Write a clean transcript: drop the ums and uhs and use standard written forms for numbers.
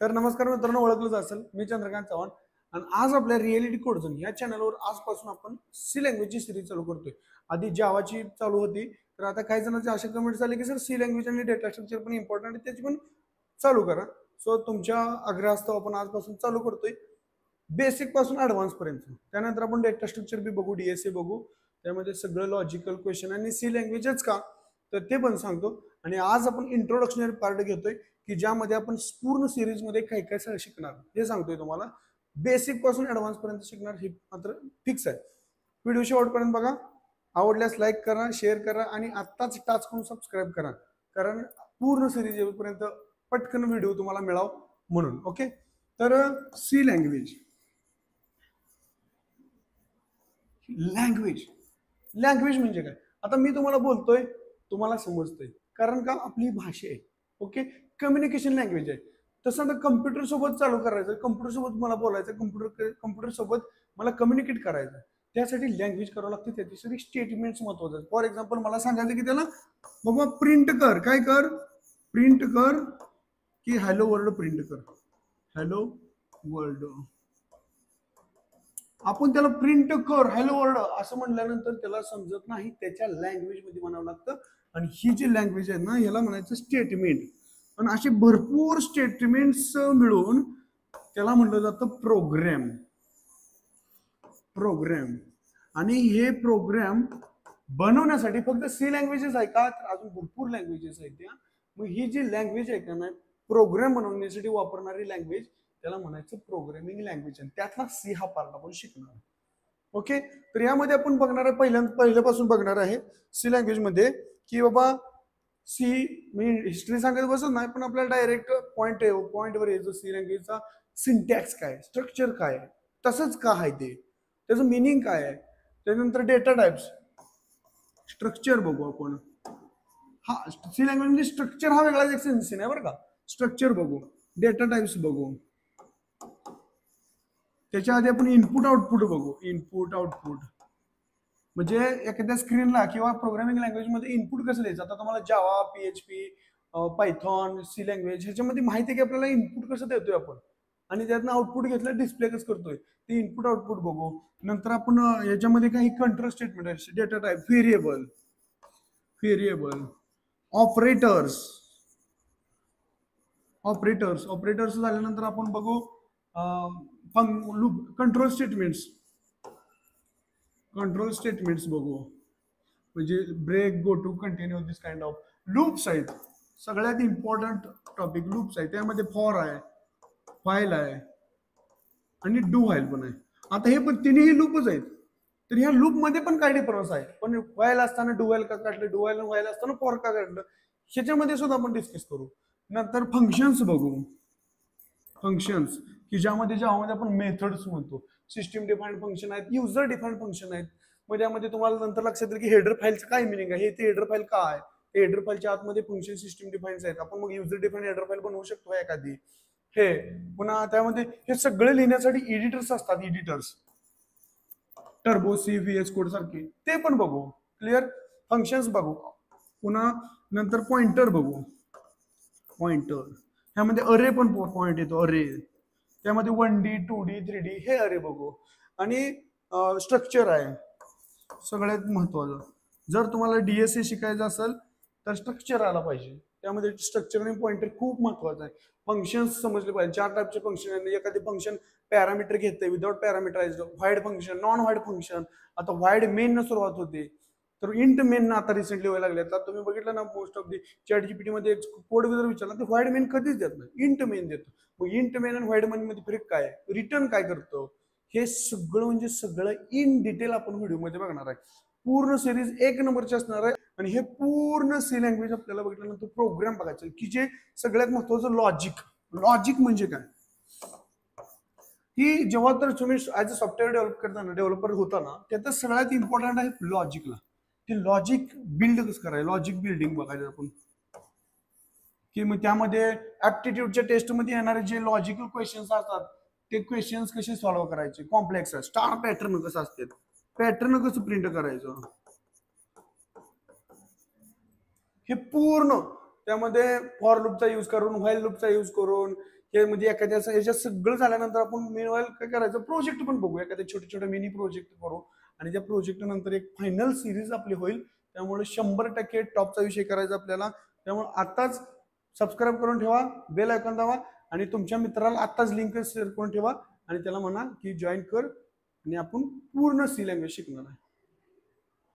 तर नमस्कार मित्रांनो, ओळखलंच असेल मी चंद्रकांत चव्हाण. आणि आज आपल्या रिअलिटी कोड झोन या चॅनलवर आजपासून आपण सी लँग्वेजची सिरीज चालू करतोय. आधी जावाची चालू होती, तर आता काही जणांचे असे कमेंट्स आले की सर सी लँग्वेज आणि डेटा स्ट्रक्चर पण इम्पॉर्टंट आहे, त्याची पण चालू करा. सो तुमच्या आग्रहास्तव आपण आजपासून चालू करतोय बेसिक पासून ऍडव्हान्स पर्यंत. त्यानंतर आपण डेटा स्ट्रक्चर बी बघू, डीएसए बघू, त्यामध्ये सगळं लॉजिकल क्वेश्चन आणि सी लँग्वेजच का तर ते पण सांगतो. आणि आज आपण इंट्रोडक्शनरी पार्ट घेतोय की ज्यामध्ये आपण पूर्ण सिरीज मध्ये काय काय सगळं शिकणार हे सांगतोय तुम्हाला. बेसिक पासून ऍडव्हान्स पर्यंत शिकणार हे मात्र फिक्स आहे. व्हिडिओ शेवटपर्यंत बघा. आवडल्यास लाईक करा, शेअर करा आणि आत्ताच टाच करून सबस्क्राईब करा, कारण पूर्ण सिरीज येऊपर्यंत पटकन व्हिडिओ तुम्हाला मिळावं म्हणून. ओके, तर सी लँग्वेज लँग्वेज लँग्वेज म्हणजे काय? आता मी तुम्हाला बोलतोय, तुम्हाला समजतंय, कारण का आपली भाषा आहे. ओके, कम्युनिकेशन लँग्वेज आहे. तसं आता कम्प्युटर सोबत चालू करायचं, कम्प्युटर सोबत मला बोलायचं, कम्प्युटर सोबत मला कम्युनिकेट करायचं, त्यासाठी लँग्वेज करावं लागते. त्याच्यासाठी स्टेटमेंट्स महत्वाचं आहे. फॉर एक्झाम्पल मला सांगायचं की त्याला बाबा प्रिंट कर, काय कर, प्रिंट कर की हॅलो वर्ल्ड प्रिंट कर, हॅलो वर्ल्ड. आपण त्याला प्रिंट कर हॅलो वर्ल्ड असं म्हणल्यानंतर त्याला समजत नाही, त्याच्या लँग्वेज मध्ये म्हणावं लागतं. आणि ही जी लँग्वेज आहे ना, याला म्हणायचं स्टेटमेंट. आणि असे भरपूर स्टेटमेंट्स मिळून त्याला म्हटलं जातं प्रोग्राम. प्रोग्राम. आणि हे प्रोग्राम बनवण्यासाठी फक्त सी लँग्वेजेस आहे का, तर अजून भरपूर लँग्वेजेस आहेत त्या. मग ही जी लँग्वेज आहे का ना, प्रोग्राम बनवण्यासाठी वापरणारी लँग्वेज, त्याला म्हणायचं प्रोग्रामिंग लँग्वेज. आणि त्यातला सी हा पार्ट आपण शिकणार. ओके, तर यामध्ये आपण बघणार आहे पहिल्यापासून बघणार आहे सी लँग्वेज मध्ये की बाबा सी, मी हिस्ट्री सांगत बसत नाही, पण आपल्याला डायरेक्ट पॉइंटवर यायचं. सी लँग्वेजचा सिंटॅक्स काय, स्ट्रक्चर काय, तसंच का आहे ते, त्याचं मिनिंग काय आहे. त्यानंतर डेटा टाइप्स, स्ट्रक्चर बघू आपण. हा सी लँग्वेज म्हणजे स्ट्रक्चर हा वेगळाच एक सेन्स आहे बरं का. स्ट्रक्चर बघू, डेटा टाइप्स बघू, त्याच्या आधी आपण इनपुट आउटपुट बघू. इनपुट आउटपुट म्हणजे एखाद्या स्क्रीनला किंवा प्रोग्रामिंग लँग्वेज मध्ये इनपुट कसं द्यायचं. आता तुम्हाला जावा, पीएचपी, पायथॉन, सी लँग्वेज ह्याच्यामध्ये माहिती आहे की आपल्याला इनपुट कसं देतोय आपण, आणि त्यातनं आउटपुट घेतलं डिस्प्ले कसं करतोय, ते इनपुट आउटपुट बघू. नंतर आपण याच्यामध्ये काही कंट्रोल स्टेटमेंट आहे, data type, variable, operators. Operators झाल्यानंतर आपण बघू कंट्रोल स्टेटमेंट्स बघू. म्हणजे break, go to, continue, this kind of loops आहेत. सगळ्यात इम्पॉर्टंट टॉपिक लूप्स आहे. त्यामध्ये फॉर आहे, फाईल आहे आणि डू व्हाईल पण आहे. आता हे पण तिन्ही लूपच आहेत. तर ह्या लूप मध्ये पण काय डिफरन्स आहे, पण व्हाईल असताना डू व्हाईल का काढलं, डू व्हाईल असताना फॉर का काढलं, ह्याच्यामध्ये सुद्धा आपण डिस्कस करू. नंतर फंक्शन्स बघू. फंक्शन्स की ज्यामध्ये आपण मेथड्स म्हणतो. सिस्टीम डिफाईन्ड फंक्शन आहेत, युजर डिफाईन्ड फंक्शन आहेत. मग त्यामध्ये तुम्हाला नंतर लक्षात येईल की हेडर फाईलचं काय मिनिंग आहे, ते हेडर फाईल का आहे, ते हेडर फाईलच्या आतमध्ये फंक्शन सिस्टीम डिफाईन्स आहेत. आपण मग युजर डिफाईन्ड हेडर फाईल बनवू शकतो एखादी. हे पुन्हा त्यामध्ये हे सगळे लिहिण्यासाठी एडिटर्स असतात, editors, Turbo, C, VS code सारखे, ते पण बघू. क्लिअर. फंक्शन्स बघू. पुन्हा नंतर पॉइंटर बघू. पॉइंटर ह्यामध्ये अरे पण पॉइंट येतो, अरे. त्यामध्ये 1D, 2D, 3D हे अरे बघू. आणि स्ट्रक्चर आहे सगळ्यात महत्वाचं. जर तुम्हाला डीएसए शिकायचं असेल तर स्ट्रक्चर आला पाहिजे. त्यामध्ये स्ट्रक्चर आणि पॉइंटर खूप महत्वाचं आहे. फंक्शन्स समजले पाहिजे. 4 टाईपचे फंक्शन आहेत. एखादी फंक्शन पॅरामीटर घेते, विदाउट पॅरामीटराइज, व्हाईड फंक्शन, नॉन व्हाईड फंक्शन. आता व्हाईड मेन न सुरुवात होते, तर इंट मेन आता रिसेंटली व्हायला लागले. आता तुम्ही बघितलं ना, most of the chat GPT मध्ये कोड जर विचारला तर व्हाईड मेन कधीच देत नाही, इंट मेन देतो. मग इंट मेन आणि व्हाईड मेन मध्ये फरक काय, रिटर्न काय करतो, हे सगळं म्हणजे सगळं इन डिटेल आपण व्हिडिओ मध्ये बघणार आहे. पूर्ण सिरीज 1 नंबरची असणार आहे. आणि हे पूर्ण सी लँग्वेज आपल्याला बघितल्यानंतर प्रोग्राम बघायचं की जे सगळ्यात महत्वाचं लॉजिक. लॉजिक म्हणजे काय, की जेव्हा तर तुम्ही ऍज अ सॉफ्टवेअर डेव्हलपर होताना, त्यात सगळ्यात इम्पॉर्टंट आहे लॉजिकला. ते लॉजिक बिल्ड कसं करायचं, लॉजिक बिल्डिंग बघायचं आपण. की मग त्यामध्ये ऍप्टिट्यूडच्या टेस्टमध्ये येणारे जे लॉजिकल क्वेश्चन्स असतात, ते क्वेश्चन्स कसे सॉल्व्ह करायचे, कॉम्प्लेक्स आहे, स्टार पॅटर्न कसं असते, पॅटर्न कसं प्रिंट करायचं, हे पूर्ण. त्यामध्ये फॉर लूपचा यूज करून, व्हाईल लूपचा यूज करून, हे म्हणजे एखाद्या याच्यात सगळं झाल्यानंतर आपण मेनवाईल काय करायचं, प्रोजेक्ट पण बघू, एखाद्या छोटे छोटे मिनी प्रोजेक्ट करू आणि त्या प्रोजेक्ट नंतर एक फायनल सिरीज आपली होईल. त्यामुळे 100% टॉपचा विषय करायचा आपल्याला. त्यामुळे आताच सबस्क्राईब करून ठेवा, बेल आयकॉन दाबा आणि तुमच्या मित्राला आताच लिंक शेअर करून ठेवा आणि त्याला म्हणा की जॉईन कर आणि आपण पूर्ण सी लँग्वेज शिकणार आहे.